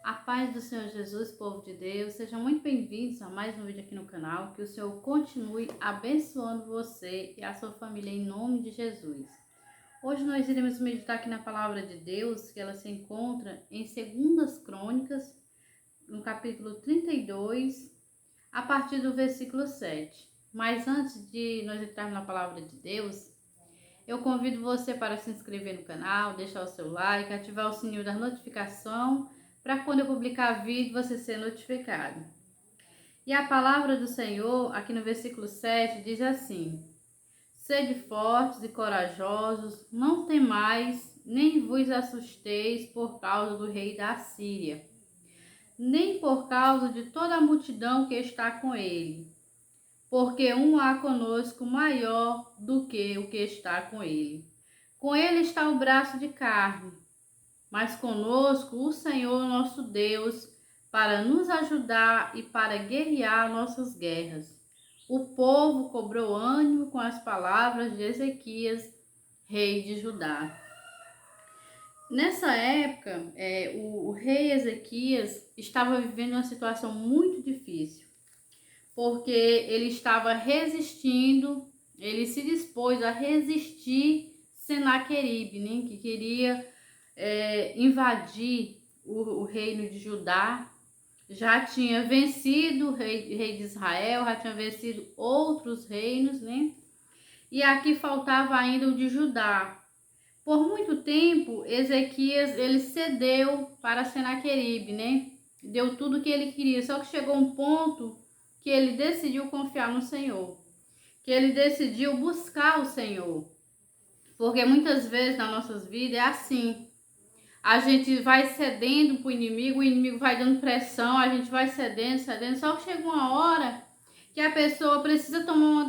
A paz do Senhor Jesus, povo de Deus, sejam muito bem-vindos a mais um vídeo aqui no canal, que o Senhor continue abençoando você e a sua família em nome de Jesus. Hoje nós iremos meditar aqui na palavra de Deus, que ela se encontra em 2 Crônicas, no capítulo 32, a partir do versículo 7. Mas antes de nós entrarmos na palavra de Deus, eu convido você para se inscrever no canal, deixar o seu like, ativar o sininho da notificação, para quando eu publicar vídeo você ser notificado. E a palavra do Senhor, aqui no versículo 7, diz assim: Sede fortes e corajosos, não temais, nem vos assusteis por causa do rei da Assíria, nem por causa de toda a multidão que está com ele, porque há conosco maior do que o que está com ele. Com ele está o braço de carne, mas conosco o Senhor nosso Deus, para nos ajudar e para guerrear nossas guerras. O povo cobrou ânimo com as palavras de Ezequias, rei de Judá. Nessa época, o rei Ezequias estava vivendo uma situação muito difícil, porque ele estava resistindo, ele se dispôs a resistir Senaqueribe, né, que queria invadir o reino de Judá. Já tinha vencido o rei de Israel, já tinha vencido outros reinos, né? E aqui faltava ainda o de Judá. Por muito tempo, Ezequias ele cedeu para Senaqueribe, né? Deu tudo o que ele queria, só que chegou um ponto que ele decidiu confiar no Senhor, que ele decidiu buscar o Senhor. Porque muitas vezes nas nossas vidas é assim. A gente vai cedendo para o inimigo vai dando pressão, a gente vai cedendo, só que chega uma hora que a pessoa precisa tomar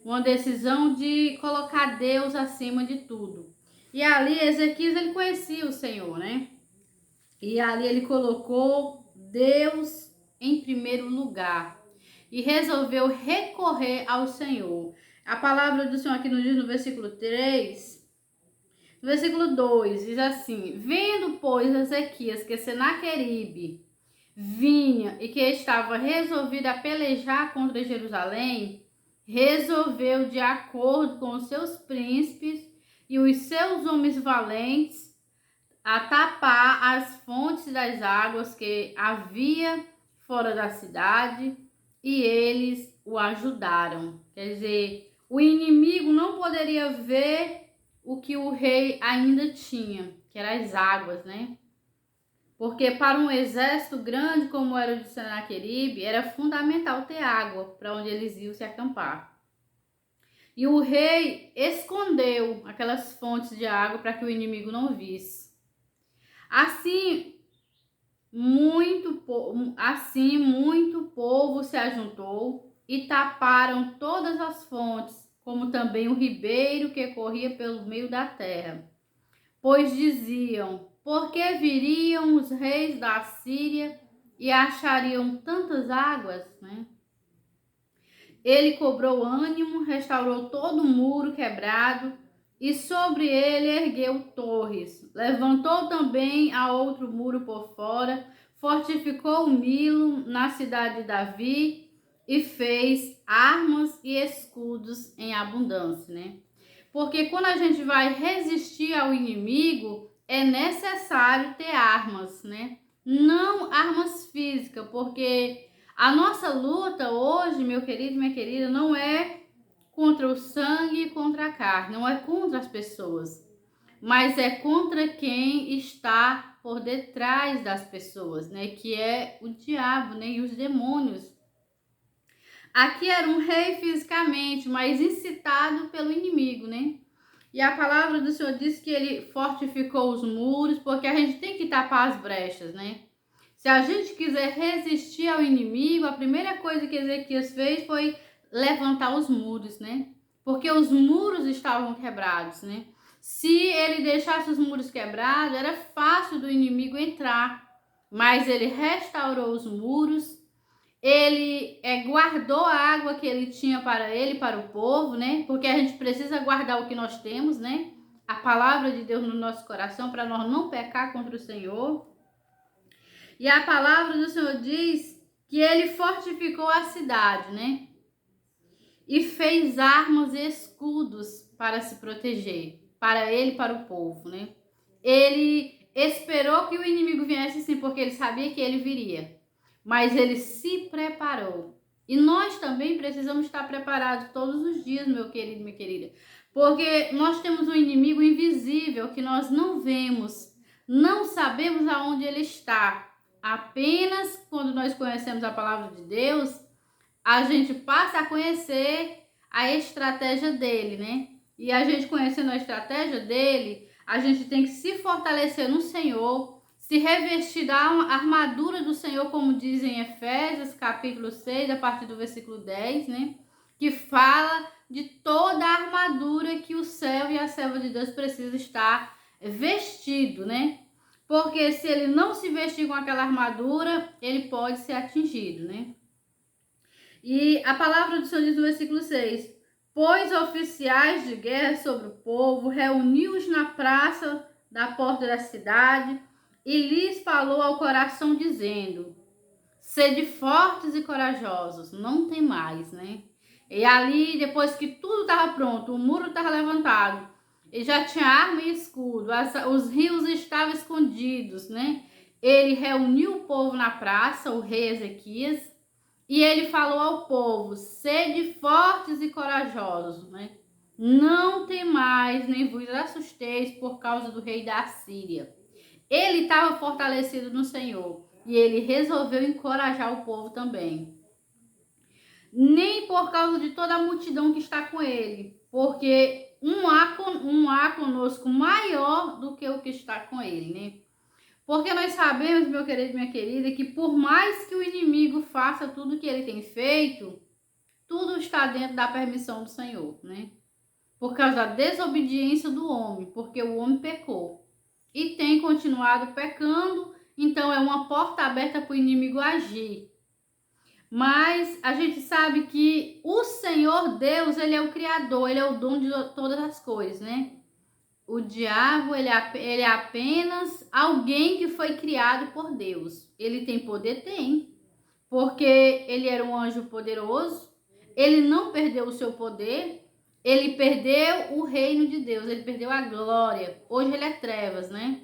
uma decisão de colocar Deus acima de tudo. E ali Ezequias ele conhecia o Senhor, né? E ali ele colocou Deus em primeiro lugar e resolveu recorrer ao Senhor. A palavra do Senhor aqui nos diz no versículo 3, no versículo 2, diz assim: Vendo, pois, Ezequias que Senaqueribe vinha e que estava resolvido a pelejar contra Jerusalém, resolveu, de acordo com os seus príncipes e os seus homens valentes, a tapar as fontes das águas que havia fora da cidade, e eles o ajudaram. Quer dizer, o inimigo não poderia ver o que o rei ainda tinha, que eram as águas, né? Porque para um exército grande como era o de Senaqueribe, era fundamental ter água para onde eles iam se acampar. E o rei escondeu aquelas fontes de água para que o inimigo não visse. Assim, muito povo se ajuntou e taparam todas as fontes, como também o ribeiro que corria pelo meio da terra. Pois diziam: por que viriam os reis da Síria e achariam tantas águas, né? Ele cobrou ânimo, restaurou todo o muro quebrado e sobre ele ergueu torres. Levantou também a outro muro por fora, fortificou o Milo na cidade de Davi e fez armas e escudos em abundância, né? Porque quando a gente vai resistir ao inimigo, é necessário ter armas, né? Não armas físicas, porque a nossa luta hoje, meu querido e minha querida, não é contra o sangue e contra a carne, não é contra as pessoas, mas é contra quem está por detrás das pessoas, né? Que é o diabo, né? E os demônios. Aqui era um rei fisicamente, mas incitado pelo inimigo, né? E a palavra do Senhor diz que ele fortificou os muros, porque a gente tem que tapar as brechas, né? Se a gente quiser resistir ao inimigo, a primeira coisa que Ezequias fez foi levantar os muros, né? Porque os muros estavam quebrados, né? Se ele deixasse os muros quebrados, era fácil do inimigo entrar. Mas ele restaurou os muros, ele guardou a água que ele tinha para ele, para o povo, né? Porque a gente precisa guardar o que nós temos, né? A palavra de Deus no nosso coração, para nós não pecar contra o Senhor. E a palavra do Senhor diz que ele fortificou a cidade, né? E fez armas e escudos para se proteger, para ele e para o povo, né? Ele esperou que o inimigo viesse sim, porque ele sabia que ele viria. Mas ele se preparou. E nós também precisamos estar preparados todos os dias, meu querido e minha querida. Porque nós temos um inimigo invisível que nós não vemos, não sabemos aonde ele está. Apenas quando nós conhecemos a palavra de Deus, a gente passa a conhecer a estratégia dele, né? E a gente conhecendo a estratégia dele, a gente tem que se fortalecer no Senhor, se revestir da armadura do Senhor, como diz em Efésios, capítulo 6, a partir do versículo 10, né? Que fala de toda a armadura que o servo e a serva de Deus precisa estar vestido, né? Porque se ele não se vestir com aquela armadura, ele pode ser atingido, né? E a palavra do Senhor diz no versículo 6: pôs oficiais de guerra sobre o povo, reuniu-os na praça da porta da cidade e lhes falou ao coração, dizendo: sede fortes e corajosos, não tem mais, né? E ali, depois que tudo estava pronto, o muro estava levantado, e já tinha arma e escudo, os rios estavam escondidos, né? Ele reuniu o povo na praça, o rei Ezequias, e ele falou ao povo: sede fortes e corajosos, né? Não temais, nem vos assusteis por causa do rei da Síria. Ele estava fortalecido no Senhor e ele resolveu encorajar o povo também. Nem por causa de toda a multidão que está com ele, porque um há conosco maior do que o que está com ele, né? Porque nós sabemos, meu querido e minha querida, que por mais que o inimigo faça tudo o que ele tem feito, tudo está dentro da permissão do Senhor, né? Por causa da desobediência do homem, porque o homem pecou e tem continuado pecando, então é uma porta aberta para o inimigo agir. Mas a gente sabe que o Senhor Deus, ele é o Criador, ele é o dono de todas as coisas, né? O diabo, ele é apenas alguém que foi criado por Deus. Ele tem poder? Tem. Porque ele era um anjo poderoso, ele não perdeu o seu poder, ele perdeu o reino de Deus, ele perdeu a glória. Hoje ele é trevas, né?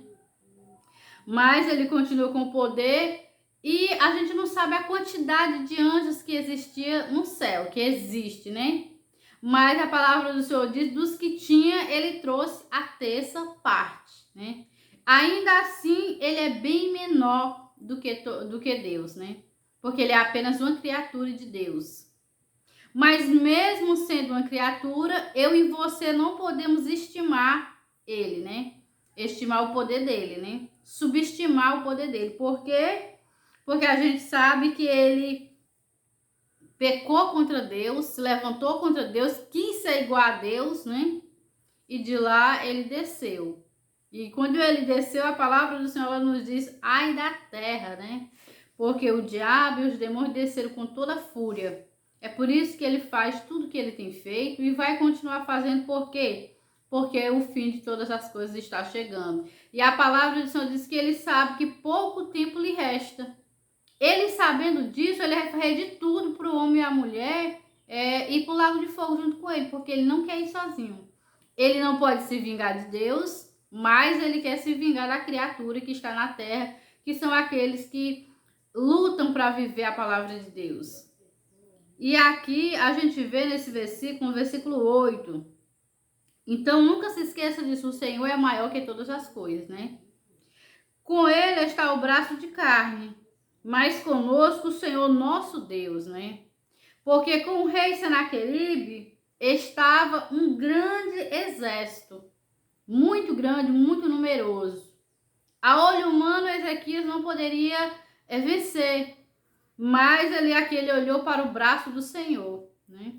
Mas ele continua com o poder e a gente não sabe a quantidade de anjos que existia no céu, que existe, né? Mas a palavra do Senhor diz, dos que tinha, ele trouxe a terça parte, né? Ainda assim, ele é bem menor do que Deus, né? Porque ele é apenas uma criatura de Deus. Mas mesmo sendo uma criatura, eu e você não podemos estimar ele, né? Estimar o poder dele, né? Subestimar o poder dele. Por quê? Porque a gente sabe que ele pecou contra Deus, se levantou contra Deus, quis ser igual a Deus, né? E de lá ele desceu. E quando ele desceu, a palavra do Senhor nos diz: ai da terra, né? Porque o diabo e os demônios desceram com toda a fúria. É por isso que ele faz tudo que ele tem feito e vai continuar fazendo. Por quê? Porque o fim de todas as coisas está chegando. E a palavra do Senhor diz que ele sabe que pouco tempo lhe resta. Ele, sabendo disso, ele vai fazer de tudo para o homem e a mulher ir para o lago de fogo junto com ele, porque ele não quer ir sozinho. Ele não pode se vingar de Deus, mas ele quer se vingar da criatura que está na terra, que são aqueles que lutam para viver a palavra de Deus. E aqui a gente vê nesse versículo, no versículo 8. Então nunca se esqueça disso, o Senhor é maior que todas as coisas, né? Com ele está o braço de carne, mas conosco o Senhor nosso Deus, né? Porque com o rei Senaqueribe estava um grande exército, muito grande, muito numeroso. A olho humano, Ezequias não poderia vencer, mas ele olhou para o braço do Senhor, né?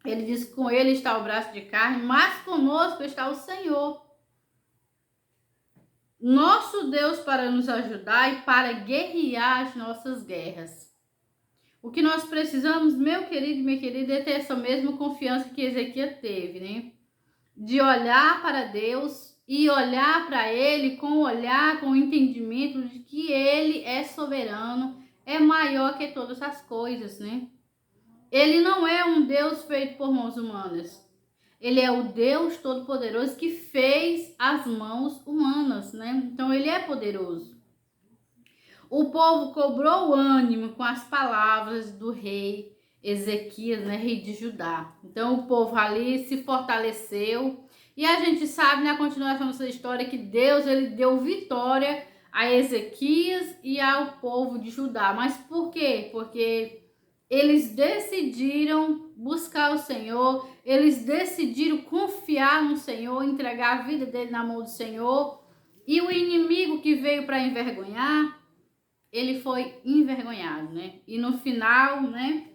Ele diz: com ele está o braço de carne, mas conosco está o Senhor, nosso Deus, para nos ajudar e para guerrear as nossas guerras. O que nós precisamos, meu querido e minha querida, é ter essa mesma confiança que Ezequias teve, né? De olhar para Deus e olhar para ele com o olhar, com o entendimento de que ele ele é soberano, é maior que todas as coisas, né? Ele não é um Deus feito por mãos humanas. Ele é o Deus Todo-Poderoso que fez as mãos humanas, né? Então ele é poderoso. O povo cobrou ânimo com as palavras do rei Ezequias, né, rei de Judá. Então o povo ali se fortaleceu. E a gente sabe na continuação dessa história que Deus ele deu vitória a Ezequias e ao povo de Judá. Mas por quê? Porque eles decidiram buscar o Senhor, eles decidiram confiar no Senhor, entregar a vida dele na mão do Senhor. E o inimigo que veio para envergonhar, ele foi envergonhado, né? E no final, né,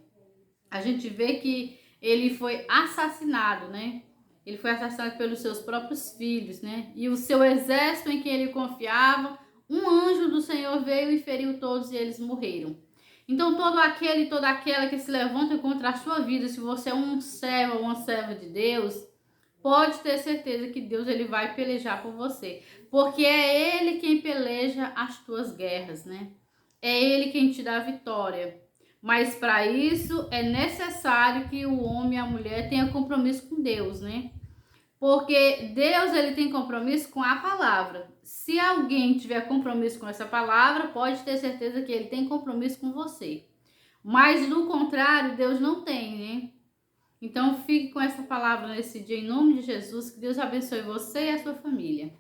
a gente vê que ele foi assassinado, né? Ele foi assassinado pelos seus próprios filhos, né? E o seu exército em que ele confiava, um anjo do Senhor veio e feriu todos e eles morreram. Então, todo aquele e toda aquela que se levanta contra a sua vida, se você é um servo ou uma serva de Deus, pode ter certeza que Deus ele vai pelejar por você. Porque é Ele quem peleja as tuas guerras, né? É Ele quem te dá a vitória. Mas para isso é necessário que o homem e a mulher tenham compromisso com Deus, né? Porque Deus ele tem compromisso com a palavra. Se alguém tiver compromisso com essa palavra, pode ter certeza que ele tem compromisso com você. Mas do contrário, Deus não tem, né? Então fique com essa palavra nesse dia em nome de Jesus. Que Deus abençoe você e a sua família.